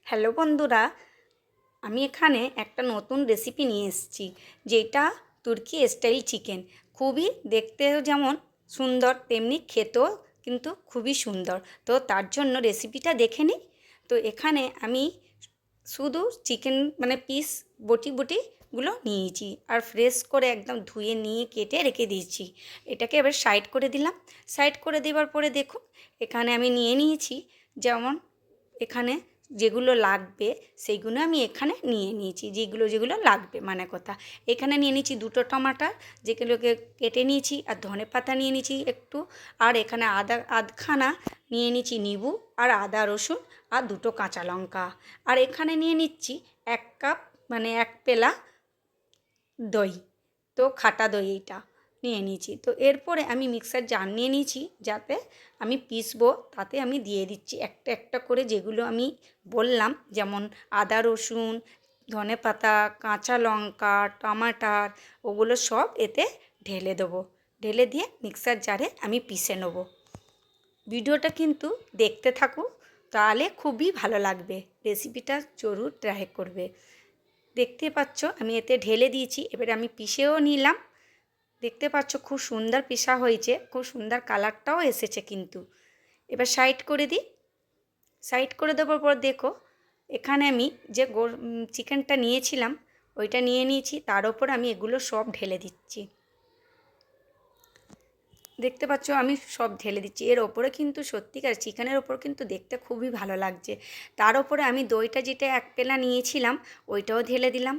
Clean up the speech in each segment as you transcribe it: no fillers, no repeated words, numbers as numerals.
Hello বন্ধুরা, আমি এখানে একটা নতুন রেসিপি নিয়ে এসেছি, যেটা তুর্কি স্টাইল চিকেন। খুবই দেখতেও যেমন সুন্দর, তেমনি খেতেও কিন্তু খুবই সুন্দর। তো তার জন্য রেসিপিটা দেখে নিই। তো এখানে আমি শুধু চিকেন পিস বটি বটিগুলো নিয়েছি, আর ফ্রেশ করে একদম ধুয়ে নিয়ে কেটে রেখে দিয়েছি। এটাকে এবার সাইড করে দিলাম। সাইড করে দেওয়ার পরে দেখুন, এখানে আমি নিয়ে নিয়েছি, যেমন এখানে যেগুলো লাগবে সেইগুলো আমি এখানে নিয়ে নিয়েছি। যেগুলো যেগুলো লাগবে মানে কথা, এখানে নিয়ে নিয়েছি দুটো টমাটার, যেগুলোকে কেটে নিয়েছি, আর ধনেপাতা নিয়ে নিয়েছি একটু, আর এখানে আধখানা নিয়ে নিয়েছি নিবু, আর আদা রসুন, আর দুটো কাঁচা লঙ্কা। আর এখানে নিয়ে নিচ্ছি 1 কাপ, এক পেলা দই। তো খাঁটা দই এইটা নিয়ে নিয়েছি। তো এরপরে আমি মিক্সার জার নিয়ে নিয়েছি, যাতে আমি পিসবো। তাতে আমি দিয়ে দিচ্ছি একটা একটা করে, যেগুলো আমি বললাম, যেমন আদা রসুন, ধনেপাতা, কাঁচা লঙ্কা, টমাটার, ওগুলো সব এতে ঢেলে দেবো। ঢেলে দিয়ে মিক্সার জারে আমি পিষে নেবো। ভিডিওটা কিন্তু দেখতে থাকুন, তাহলে খুবই ভালো লাগবে। রেসিপিটা জরুর ট্রাই করবে। দেখতে পাচ্ছ আমি এতে ঢেলে দিয়েছি, এবারে আমি পিষেও নিলাম। দেখতে পাচ্ছ খুব সুন্দর পিষা হয়েছে, খুব সুন্দর কালারটাও এসেছে কিন্তু। এবার সাইড করে দিই। সাইড করে দেওয়ার পর দেখো, এখানে আমি যে চিকেনটা নিয়েছিলাম ওইটা নিয়ে নিয়েছি, তার ওপর আমি এগুলো সব ঢেলে দিচ্ছি। দেখতে পাচ্ছ আমি সব ঢেলে দিচ্ছি। এর ওপরে কিন্তু সত্যিকার চিকেনের ওপর কিন্তু দেখতে খুবই ভালো লাগছে। তার ওপরে আমি দইটা যেটা 1 পেলা নিয়েছিলাম ওইটাও ঢেলে দিলাম।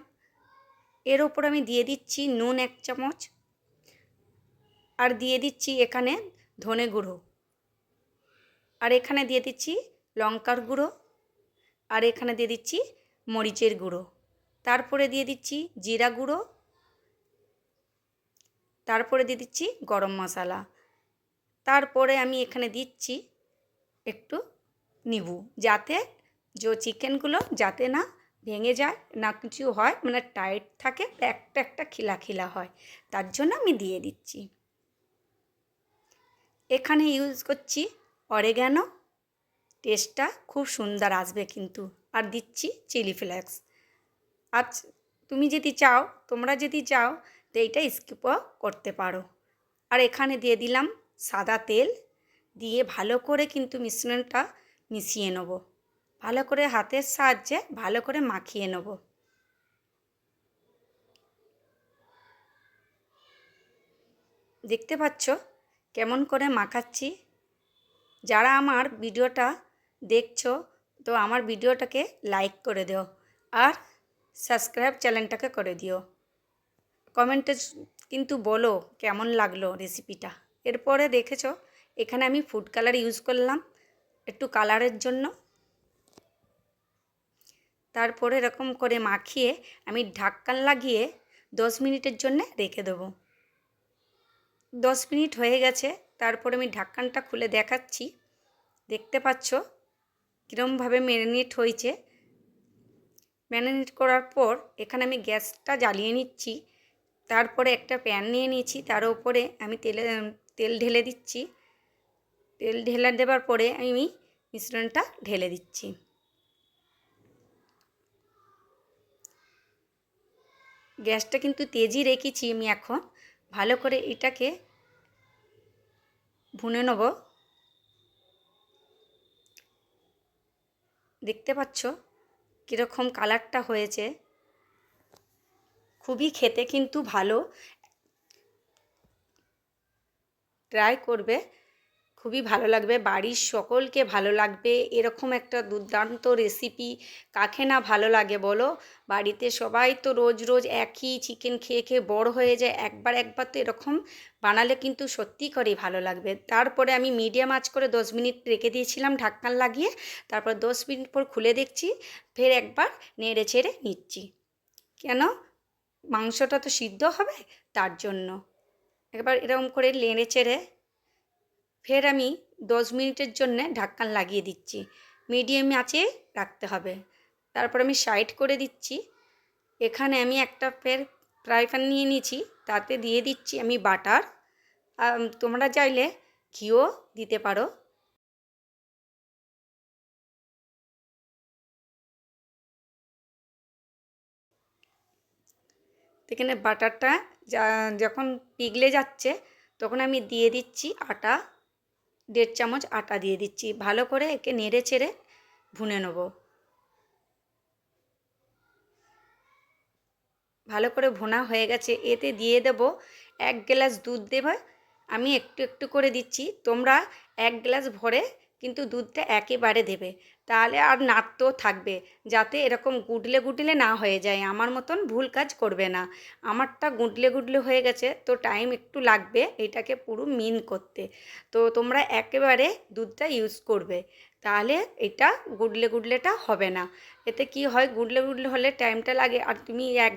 এর ওপর আমি দিয়ে দিচ্ছি নুন 1 চামচ, আর দিয়ে দিচ্ছি এখানে ধনে গুঁড়ো, আর এখানে দিয়ে দিচ্ছি লঙ্কার গুঁড়ো, আর এখানে দিয়ে দিচ্ছি মরিচের গুঁড়ো। তারপরে দিয়ে দিচ্ছি জিরা গুঁড়ো, তারপরে দিয়ে দিচ্ছি গরম মশলা। তারপরে আমি এখানে দিচ্ছি একটু নিবু, যাতে চিকেনগুলো যাতে না ভেঙে যায়, না কিছু হয়, টাইট থাকে, একটা একটা খিলা খিলা হয়, তার জন্য আমি দিয়ে দিচ্ছি। এখানে ইউজ করছি অরিগ্যানো, টেস্টটা খুব সুন্দর আসবে কিন্তু। আর দিচ্ছি চিলি ফ্লেক্স। আর তোমরা যদি চাও তো এইটা স্কিপও করতে পারো। আর এখানে দিয়ে দিলাম সাদা তেল, দিয়ে ভালো করে কিন্তু মিশ্রণটা মিশিয়ে নেব। ভালো করে হাতের সাহায্যে ভালো করে মাখিয়ে নেব। দেখতে পাচ্ছ কেমন করে মাখাচ্ছি। যারা আমার ভিডিওটা দেখছো, তো আমার ভিডিওটাকে লাইক করে দিও, আর সাবস্ক্রাইব চ্যানেলটাকে করে দিও। কমেন্টে কিন্তু বলো কেমন লাগলো রেসিপিটা। এরপরে দেখেছো এখানে আমি ফুড কালার ইউজ করলাম একটু কালারের জন্য। তারপরে এরকম করে মাখিয়ে আমি ঢাকন লাগিয়ে 10 মিনিটের জন্য রেখে দেবো। 10 মিনিট হয়ে গেছে। তারপরে আমি ঢাকনটা খুলে দেখাচ্ছি। দেখতে পাচ্ছ কীরমভাবে ম্যারিনেট হয়েছে। ম্যারিনেট করার পর এখানে আমি গ্যাসটা জ্বালিয়ে নিচ্ছি। তারপরে একটা প্যান নিয়ে নিয়েছি, তার উপরে আমি তেল ঢেলে দিচ্ছি। তেল ঢেলে দেওয়ার পরে আমি মিশ্রণটা ঢেলে দিচ্ছি। গ্যাসটা কিন্তু তেজই রেখেছি আমি। এখন ভালো করে এটাকে ভুনে নেব। দেখতে পাচ্ছ কীরকম কালারটা হয়েছে, খুবই খেতে কিন্তু ভালো। ট্রাই করবে, খুবই ভালো লাগবে, বাড়ির সকলকে ভালো লাগবে। এরকম একটা দুর্দান্ত রেসিপি কাকে না ভালো লাগে বলো। বাড়িতে সবাই তো রোজ রোজ একই চিকেন খেয়ে খেয়ে বড় হয়ে যায়। একবার একবার তো এরকম বানালে কিন্তু সত্যি করেই ভালো লাগবে। তারপরে আমি মিডিয়াম আঁচ করে 10 মিনিট রেখে দিয়েছিলাম ঢাকনা লাগিয়ে। তারপর 10 মিনিট পর খুলে দেখছি, ফের একবার নেড়ে চেড়ে নিচ্ছি। কেন, মাংসটা তো সিদ্ধ হবে, তার জন্য। একবার এরকম করে নেড়ে চেড়ে ফের আমি 10 মিনিটের জন্যে ঢাকনা লাগিয়ে দিচ্ছি। মিডিয়াম আঁচে রাখতে হবে। তারপর আমি সাইড করে দিচ্ছি। এখানে আমি একটা ফের ফ্রাই প্যান নিয়ে নিয়েছি, তাতে দিয়ে দিচ্ছি আমি বাটার। তোমরা চাইলে ঘিও দিতে পারো। তো এখানে বাটারটা যখন পিঘলে যাচ্ছে তখন আমি দিয়ে দিচ্ছি আটা, 1.5 চামচ আটা দিয়ে দিচ্ছি। ভালো করে একে নেড়ে চেড়ে ভুনে নেব। ভালো করে ভুনা হয়ে গেছে, এতে দিয়ে দেব 1 গ্লাস দুধ দেবে। আমি একটু একটু করে দিচ্ছি, তোমরা 1 গ্লাস ভরে কিন্তু দুধটা একেবারে দেবে, তাহলে আর নাড়তেও থাকবে, যাতে এরকম গুডলে গুডলে না হয়ে যায়। আমার মতন ভুল কাজ করবে না। আমারটা গুডলে গুডলে হয়ে গেছে, তো টাইম একটু লাগবে এটাকে পুরো মিন করতে। তো তোমরা একেবারে দুধটা ইউজ করবে, তাহলে এটা গুডলে গুডলেটা হবে না। এতে কি হয়, গুডলে গুডলে হলে টাইমটা লাগে, আর তুমি এক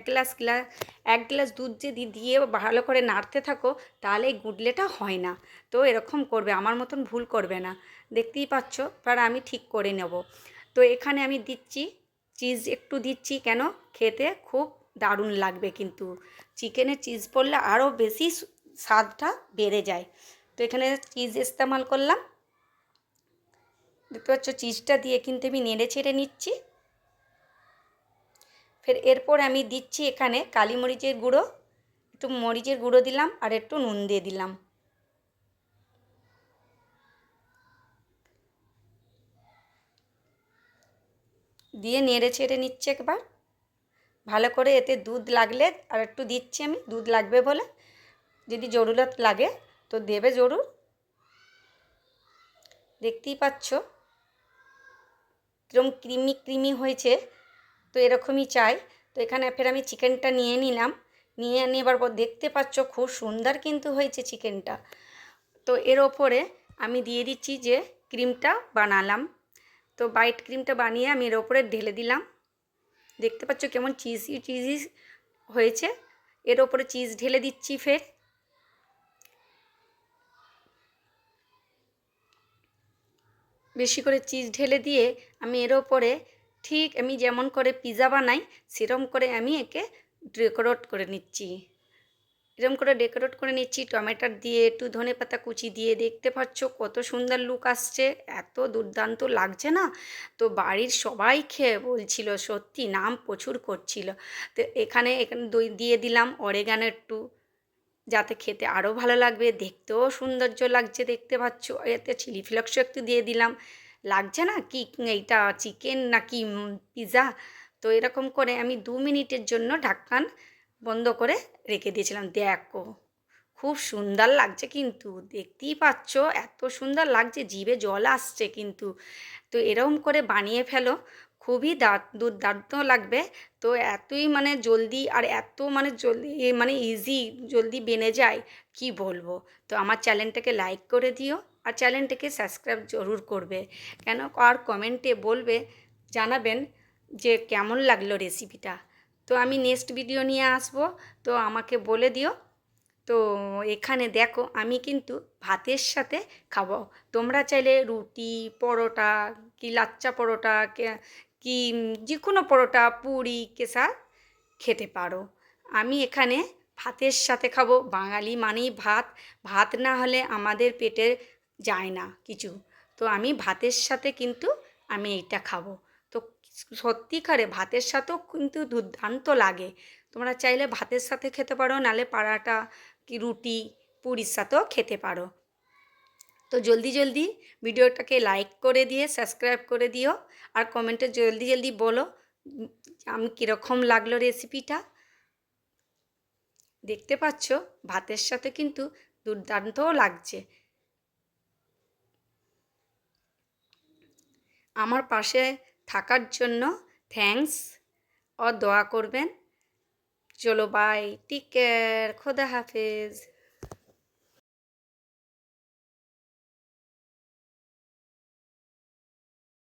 গ্লাস দুধ যদি দিয়ে ভালো করে নাড়তে থাকো তাহলে এই গুডলেটা হয় না। তো এরকম করবে, আমার মতন ভুল করবে না। দেখতেই পাচ্ছ, এবার আমি ঠিক করে নেব। তো এখানে আমি দিচ্ছি চিজ, একটু দিচ্ছি, কেন খেতে খুব দারুণ লাগবে, কিন্তু চিকেনে চিজ পড়লে আরও বেশি স্বাদটা বেড়ে যায়। তো এখানে চিজ ইস্তেমাল করলাম, দেখতে পাচ্ছ চিজটা দিয়ে কিন্তু আমি নেড়ে ছেড়ে নিচ্ছি। ফের এরপর আমি দিচ্ছি এখানে কালি মরিচের গুঁড়ো, একটু মরিচের গুঁড়ো দিলাম আর একটু নুন দিয়ে দিলাম। দিয়ে নেড়ে ছেড়ে নিচ্ছে একবার ভালো করে। এতে দুধ লাগলে আর একটু দিচ্ছি আমি, দুধ লাগবে বলে, যদি জরুরত লাগে তো দেবে জরুর। দেখতেই পাচ্ছ কীরকম ক্রিমি ক্রিমি হয়েছে, তো এরকমই চাই। তো এখানে ফের আমি চিকেনটা নিয়ে নিলাম, নিয়ে নেবার পর দেখতে পাচ্ছ খুব সুন্দর কিন্তু হয়েছে চিকেনটা। তো এর ওপরে আমি দিয়ে দিচ্ছি যে ক্রিমটা বানালাম, তো হোয়াইট ক্রিমটা বানিয়ে আমি এর ওপরে ঢেলে দিলাম। দেখতে পাচ্ছ কেমন চিজি চিজি হয়েছে। এর ওপরে চিজ ঢেলে দিচ্ছি, ফের বেশি করে চিজ ঢেলে দিয়ে আমি এর ওপরে ঠিক আমি যেমন করে পিৎজা বানাই সেরকম করে আমি একে ডেকোরেট করে নিচ্ছি। এরকম করে ডেকোরেট করে নিচ্ছি টমেটোর দিয়ে, একটু ধনেপাতা কুচি দিয়ে। দেখতে পাচ্ছ কত সুন্দর লুক আসছে, এত দুর্দান্ত লাগছে না। তো বাড়ির সবাই খেয়ে বলছিল সত্যি নাম প্রচুর করছিল। তো এখানে দই দিয়ে দিলাম অরিগ্যানো একটু, যাতে খেতে আরও ভালো লাগবে, দেখতেও সৌন্দর্য লাগছে। দেখতে পাচ্ছ এতে চিলি ফ্লেক্সও একটু দিয়ে দিলাম। লাগছে না কি এইটা চিকেন নাকি পিৎজা? তো এরকম করে আমি 2 মিনিটের জন্য ঢাকনা বন্ধ করে রেখে দিয়েছিলাম। দেখো খুব সুন্দর লাগছে, কিন্তু দেখতেই পাচ্ছ এত সুন্দর লাগছে, জিভে জল আসছে কিন্তু। তো এরকম করে বানিয়ে ফেলো, খুবই দুর্দান্ত লাগবে। তো এতই মানে জলদি আর এত মানে জলদি মানে ইজি জলদি বেনে যায়, কি বলবো। তো আমার চ্যানেলটাকে লাইক করে দিও আর চ্যানেলটাকে সাবস্ক্রাইব জরুর করবে, কেন আর কমেন্টে বলবে, জানাবেন যে কেমন লাগলো রেসিপিটা। তো আমি নেক্সট ভিডিও নিয়ে আসবো, তো আমাকে বলে দিও। তো এখানে দেখো আমি কিন্তু ভাতের সাথে খাবো, তোমরা চাইলে রুটি, পরোটা, কি লাচ্চা পরোটা, কি যে কোনো পরোটা, পুরি কেসা খেতে পারো। আমি এখানে ভাতের সাথে খাবো, বাঙালি মানেই ভাত, ভাত না হলে আমাদের পেটে যায় না কিছু। তো আমি ভাতের সাথে কিন্তু আমি এইটা খাবো। তো সত্যিকারে ভাতের সাথেও কিন্তু দুর্দান্ত লাগে। তোমরা চাইলে ভাতের সাথে খেতে পারো, নালে পরাটা কি রুটি পুরির সাথেও খেতে পারো। তো জলদি জলদি ভিডিওটাকে লাইক করে দিয়ে সাবস্ক্রাইব করে দিও, আর কমেন্টে জলদি জলদি বলো আমি কীরকম লাগলো রেসিপিটা। দেখতে পাচ্ছ ভাতের সাথে কিন্তু দুর্দান্তও লাগছে। আমার পাশে থাকার জন্য থ্যাঙ্কস, ও দোয়া করবেন। চলো বাই, টেক কেয়ার, খোদা হাফেজ।